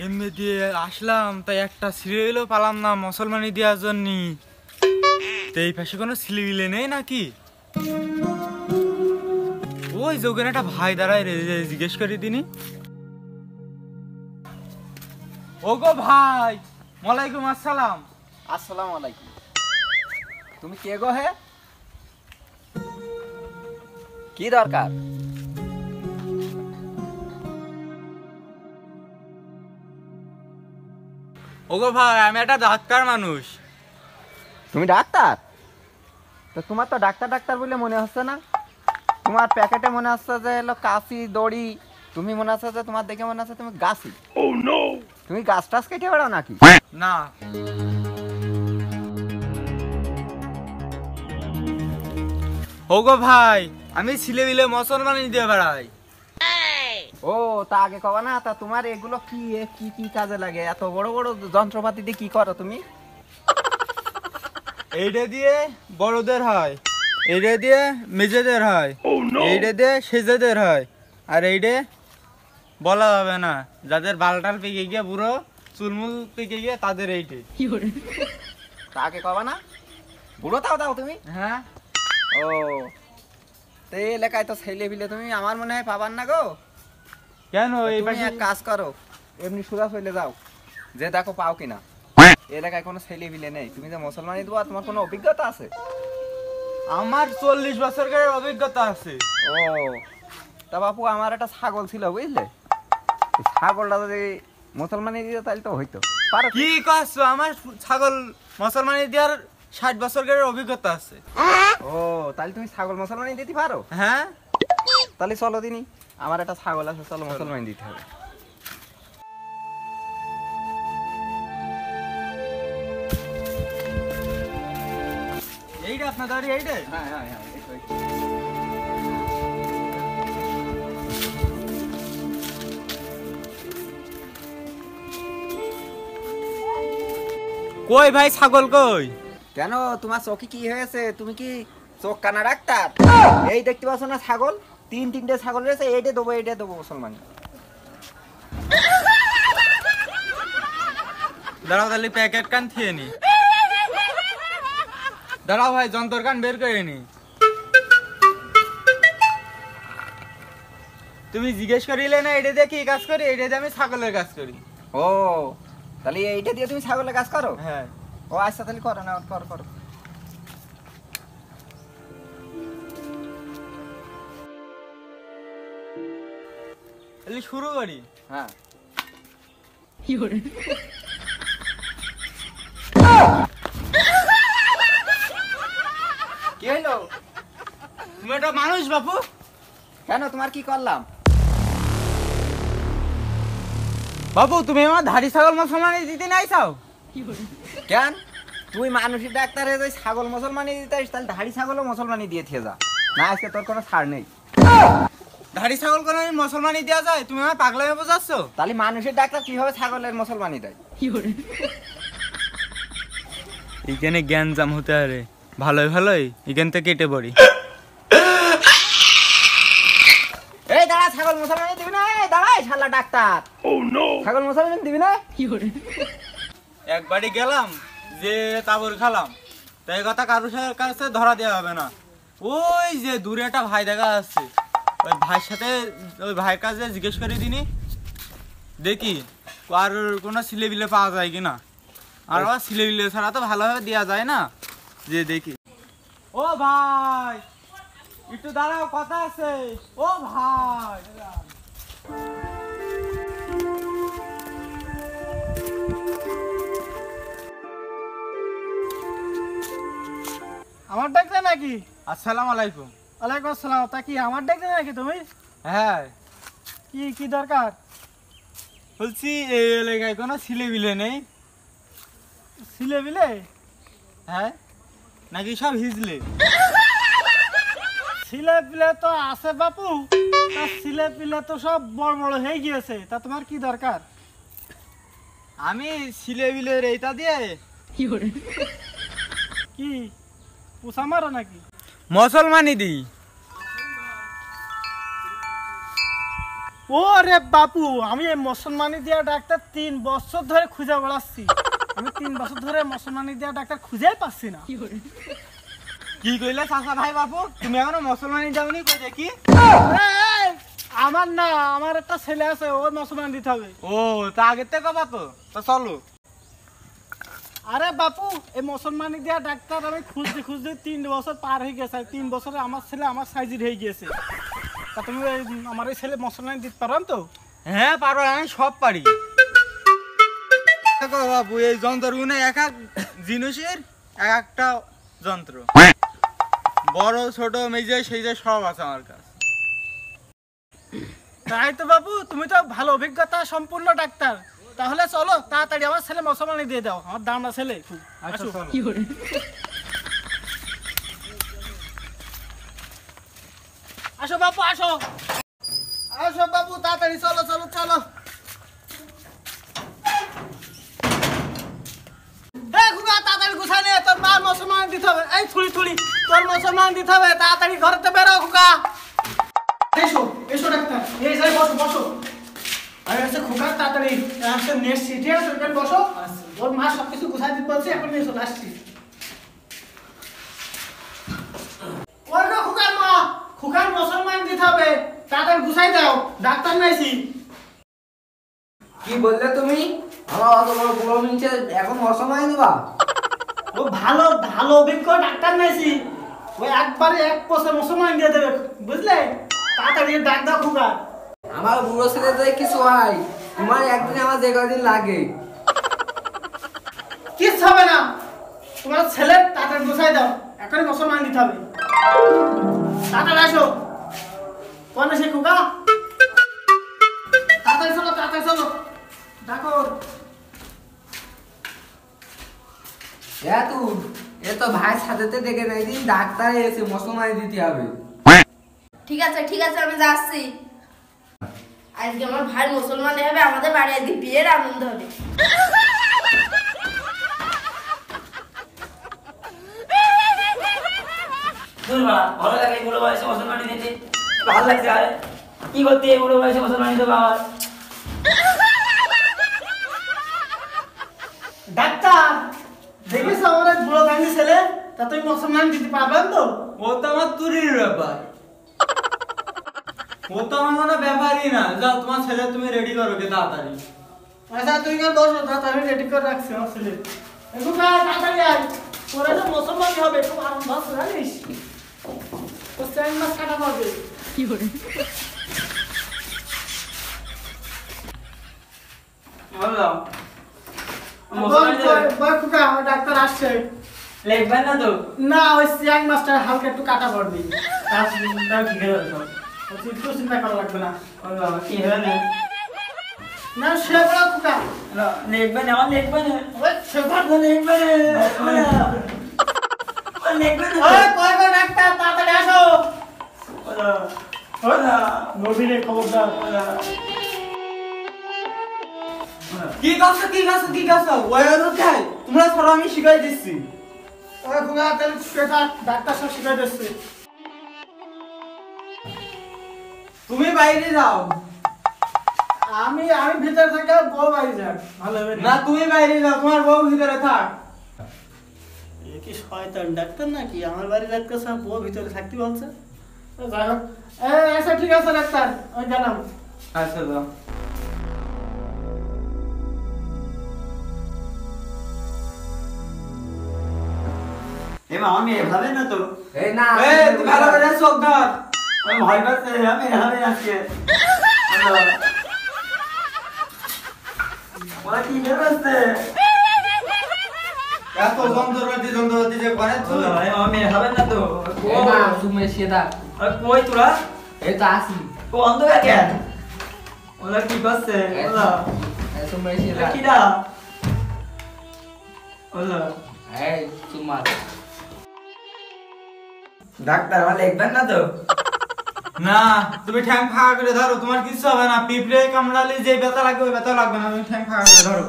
এমনি দিয়ে আসলাম, তাই একটা সিরিয়ালও পালাম না মুসলমানি দেওয়ার জন্য। তো এই পাশে কোনো সিলিবিলে নেই নাকি? ওই যোগেন একটা ভাই দাঁড়ায় রে, জিজ্ঞেস করি তিনি। ওগো ভাই, ওয়ালাইকুম আসসালাম। আসসালামু আলাইকুম। তুমি কে গো? হে, কি দরকার? ওগো ভাই, আমি একটা ডাক্তার মানুষ। তুমি ডাক্তার? তো তোমার তো ডাক্তার ডাক্তার বলে মনে হচ্ছে না। তোমার প্যাকেটে মনে হচ্ছে যে এলো কাশি দড়ি। তুমি মনে হচ্ছে যে তোমার দেখে মনে হচ্ছে তুমি গাছি। তুমি গাছ টাছ কেটে বেড়াও নাকি? না। ওগো ভাই, আমি সিলেবিলে মুসলমানি দিয়ে বেড়াই। ও, তা আগে কবা না। তা তোমার এগুলো কি কি কি কাজে লাগে? এত বড় বড় যন্ত্রপাতি দিয়ে কি করো তুমি? এইটা দিয়ে বড়দের হয়, এইটা দিয়ে মেজেদের হয়, এইটা দিয়ে সেজেদের হয়, আর এইটা বলা যাবে না, যাদের বালটাল পেকে গিয়ে পুরো চুলমুল পেকে গিয়ে তাদের এইটে। তা আগে কবা না। বুড়ো তাও দাও তুমি? হ্যাঁ। ও, তো এই এলাকায় তো ছেলে পিলে তুমি আমার মনে হয় পাবার না গো। কেন? এই তুমি পাশে এক কাজ করো, এমনি সোজা চলে যাও, যে দেখো পাও কিনা। এলাকায় কোনো ছেলে পিলে নেই। তুমি যে মুসলমানি দেবো, তোমার কোনো অভিজ্ঞতা আছে? আমার 40 বছরের অভিজ্ঞতা আছে। ও, তা বাপু আমার একটা ছাগল ছিল বুঝলে। এই ছাগলটা যদি মুসলমানি দিতে তাহলে তো হইতো। পারো কি করছো? আমার ছাগল মুসলমানি দেওয়ার 60 বছরের অভিজ্ঞতা আছে। ও, তাহলে তুমি ছাগল মুসলমানি দিতে পারো? হ্যাঁ। তাহলে চলো দিনই, আমার একটা ছাগল আছে, চলো মুসলমানি দিতে হবে। এইটা আপনার দাঁড়ি, এইটা? হ্যাঁ হ্যাঁ হ্যাঁ, কই ভাই, ছাগল কই? কেন তোমার চোখে কি হয়েছে? তুমি কি চোখ কানা ডাক্তার? এই দেখতে পাচ্ছ না ছাগল, তিনটে ছাগল রয়েছে। এইটা দেবো মুসলমানি। দাঁড়াও, তাহলে প্যাকেট কান খেয়ে নি। দাঁড়াও ভাই, যন্তর কান বের করে নি। তুমি জিজ্ঞেস করিলে না এটা দিয়ে কি কাজ করি? এটা দিয়ে আমি ছাগলের কাজ করি। ও, তাহলে এইটা দিয়ে তুমি ছাগলের কাজ করো? হ্যাঁ। ও আচ্ছা, তাহলে করো না, করো করো। তাহলে শুরু করি। হ্যাঁ। কি হইলো? তুমি একটা মানুষ বাপু। কেন, তোমার কি করলাম? বাবু, তুমি আমার ধাড়ি ছাগল মুসলমানি দিতে নাই চাও? কেন, তুই মানুষের ডাক্তার হয়ে যাই ছাগল মুসলমানি দিতে আসিস, তাহলে ধাড়ি ছাগলও মুসলমানি দিয়ে থিয়ে যা না। আজকে তোর কোনো ছাড় নেই। ধাড়ি ছাগল কোনো মুসলমানি দেওয়া যায়? তুমি আমার পাগলামে বোঝাচ্ছ? তাহলে মানুষের ডাক্তার কিভাবে ছাগলের মুসলমানি দেয়? এখানে জ্ঞান জাম হতে পারে। ভালোই ভালোই এখান থেকে কেটে পড়ি। এই দাঁড়া, ছাগল মুসলমানি দিবি না? এই দাঁড়াই শালা ডাক্তার। ছাগল মুসলমানি দিবি না? একবারই গেলাম যে তাবর খালাম, তাই কথা কারোর কাছে ধরা দেওয়া হবে না। ওই যে দূরে একটা ভাই দেখা যাচ্ছে, ওই ভাইয়ের সাথে ওই ভাইয়ের কাছে জিজ্ঞেস করে দিনি, দেখি আর কোনো সিলেবিলে পাওয়া যায় কিনা। আর আবার সিলেবিলে ছাড়া তো ভালোভাবে দেওয়া যায় না, যে দেখি। ও ভাই, একটু দাঁড়াও, কথা আছে। ও ভাই, আমার ডাকলে নাকি? আসসালামু আলাইকুম। ওয়ালাইকুম আসসালাম। তা কি আমার ডাকলে নাকি তুমি? হ্যাঁ, কি কি দরকার? বলছি এই এলাকায় কোনো সিলেবিলে নেই? ছিলে বিলে? হ্যাঁ, নাকি সব হিজলে? ছিলে পিলে তো আছে বাপু, তা ছিলে পিলে তো সব বড় বড় হয়ে গিয়েছে। তা তোমার কি দরকার? আমি সিলেবিলের এইটা দিয়ে কি পুষা মারো নাকি? মুসলমানি দিই। ও রে বাপু, আমি এই মুসলমানি দিয়া ডাক্তার 3 বছর ধরে খুঁজে বেড়াচ্ছি। আমি 3 বছর ধরে মুসলমানি দিয়া ডাক্তার খুঁজেই পাচ্ছি না। কি কইলে চাচা ভাই বাপু, তুমি এখনো মুসলমানি যাওনি? কই দেখি। এই, আমার না, আমার একটা ছেলে আছে, ওর মুসলমান দিতে হবে। ও, তা আগের থেকে কবা তো চলো। আরে বাপু, এই মুসলমানি দিয়া ডাক্তার আমি খুঁজতে খুঁজতে 3 বছর পার হয়ে গেছে। 3 বছরে আমার ছেলে আমার সাইজের হয়ে গিয়েছে। তা তুমি আমার এই ছেলে মুসলমানি দিতে পারো তো? হ্যাঁ পারো, আমি সব পারি। দেখো বাবু, এই যন্ত্রগুলো এক এক জিনিসের এক একটা যন্ত্র, বড় ছোট মেজে সেই যে সব আছে আমার কাছে। তাই তো বাবু, তুমি তো ভালো অভিজ্ঞতা সম্পূর্ণ ডাক্তার। তাহলে চলো তাড়াতাড়ি আমার ছেলে মুসলমানি দিয়ে দাও, আমার দামড়া ছেলে খুব। আসো। আসো বাপু, আসো আসো বাবু, তাড়াতাড়ি চলো চলো চলো। তাড়াতাড়ি গুছাই নে, তোর মার মুসলমান দিতে হবে। এই থুড়ি থুড়ি, তোর মুসলমান দিতে হবে, তাড়াতাড়ি ঘরেতে বেরো খোকা। এসো এসো ডাক্তার, এই সাই বসো বসো। আরে এসে খোকা তাড়াতাড়ি আসছে, নেট সিটে আছে, বসো। ওর মা সবকিছু গুছাই দিতে বলছে, এখন নিয়ে চলে আসছি। ওই গো খোকার মা, খোকার মুসলমান দিতে হবে, তাড়াতাড়ি গুছাই দাও, ডাক্তার নাইছি। কি বললে তুমি? আমার অত বড় বুড়ো মিনছে এখন অসময় দিবা? ও ভালো ভালো অভিজ্ঞ ডাক্তার নাইছি, ওই একবারে 1 বছর মুসলমান দিয়ে দেবে, বুঝলে? তাড়াতাড়ি ডাক দাও খোকা। আমার বুড়ো ছেলেদের কিছু হয়, তোমার একদিন আমার যে কদিন লাগে। কিচ্ছু হবে না, তোমার ছেলে তাড়াতাড়ি গুছাই দাও, এখনই মুসলমান দিতে হবে। তাড়াতাড়ি আসো। কোন আছে খোকা? তাড়াতাড়ি চলো তাড়াতাড়ি চলো, ডাকো। এ তো ভাই সাথে দেখে নাই দিন ডাক্তার এসে মুসলমান দিতে হবে। ঠিক আছে আমি যাচ্ছি। আজকে আমার ভাই মুসলমান হবে, আমাদের বাড়ি আজকে বিয়ের আনন্দ হবে। ভালো লাগে এই বুড়ো বয়সে মুসলমানি দিতে, ভালো লাগছে। আর কি করতে এই বুড়ো বয়সে মুসলমানি দেবো আমার? ডাক্তার দেখেছো আমার এই বুড়ো দাঙ্গি ছেলে, তা তুমি মুসলমান দিতে পারবেন তো? ও তো আমার তুরির ব্যাপার, ও তো আমার কোনো ব্যাপারই না। যাও, তোমার ছেলে তুমি রেডি করো কে তাড়াতাড়ি। আচ্ছা তুমি কেন বসো, তাড়াতাড়ি রেডি করে রাখছি আমার ছেলে। একটু তাড়াতাড়ি আয়, তোরা তো মুসলমানই হবে, খুব আনন্দ আছে জানিস? তো 4 মাস কাটা পড়বে। কি করে? বললাম মুসলমানি দেবে। ডাক্তার আসছে। লিখবেন না তো? না, ওই 4 মাসটা হালকা একটু কাটা পড়বে। তাও কি খেয়ে যাবে? একটু চিন্তা করা লাগবে না। বললাম কি হবে না? না সে বড় কুকা লিখবেন, আমার লিখবেন, ওই সেবার লিখবেন, লিখবেন। ওই কই গো ডাক্তার, তাড়াতাড়ি আসো। বললাম নবীরে খবরদার। কি করছো? ওই অনুযায়ী তোমরা সরো, আমি শিখাই দিচ্ছি। ওই কুকা তাহলে সেটা ডাক্তার সব শিখাই দিচ্ছে। তুমি বাইরে যাও। আমি ভিতরে থেকে বউ বাইরে যাক, ভালো হবে না, তুমি বাইরে যাও, তোমার বউ ভিতরে থাক। এ কি শয়তান ডাক্তার নাকি? আমার বাড়ি ডাক্তার সব বউ ভিতরে থাকতে বলছে। যাই হোক, আচ্ছা ঠিক আছে ডাক্তার, আমি গেলাম। আচ্ছা যাও। এ মা, আমি এভাবে না তো। এই না তুই ভালো করে চোখ ধর। আমি ভয় পাচ্ছে, আমি এভাবে আজকে। ওরা কি বেরোচ্ছে? এত যন্ত্রপাতি যে করে তুই। আমি এভাবে না তো। এই না তুমি সেটা কই তোরা? এই তো আসি। ও অন্ধকার কেন? ওরা কি করছে? ওরা তুমি সেটা কিরা? ওরা এই তোমার ডাক্তার আমার লিখবেন না তো? না, তুমি ঠ্যাং ফাঁকা করে ধরো, তোমার কিছু হবে না। পিঁপড়ে কামড়ালে যে ব্যথা লাগবে ওই ব্যথা লাগবে না, তুমি ঠ্যাং ফাঁকা করে ধরো।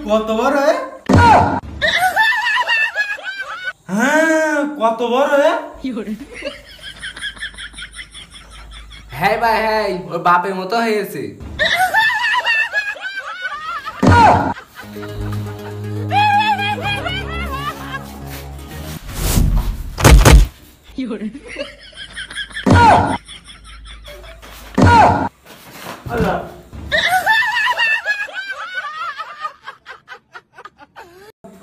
কত বড় এ? কত বড় এ? হ্যাঁ ভাই হ্যাঁ, ওর বাপের মতো হয়েছে।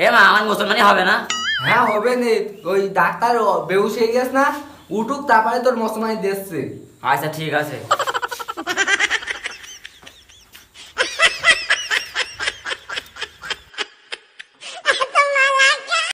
এ মা আমার মুসলমানি হবে না? হ্যাঁ হবে নে, ওই ডাক্তার বেহুশ হয়ে গেছ না, উঠুক তারপরে তোর মুসলমানি দেখছে। আচ্ছা ঠিক আছে।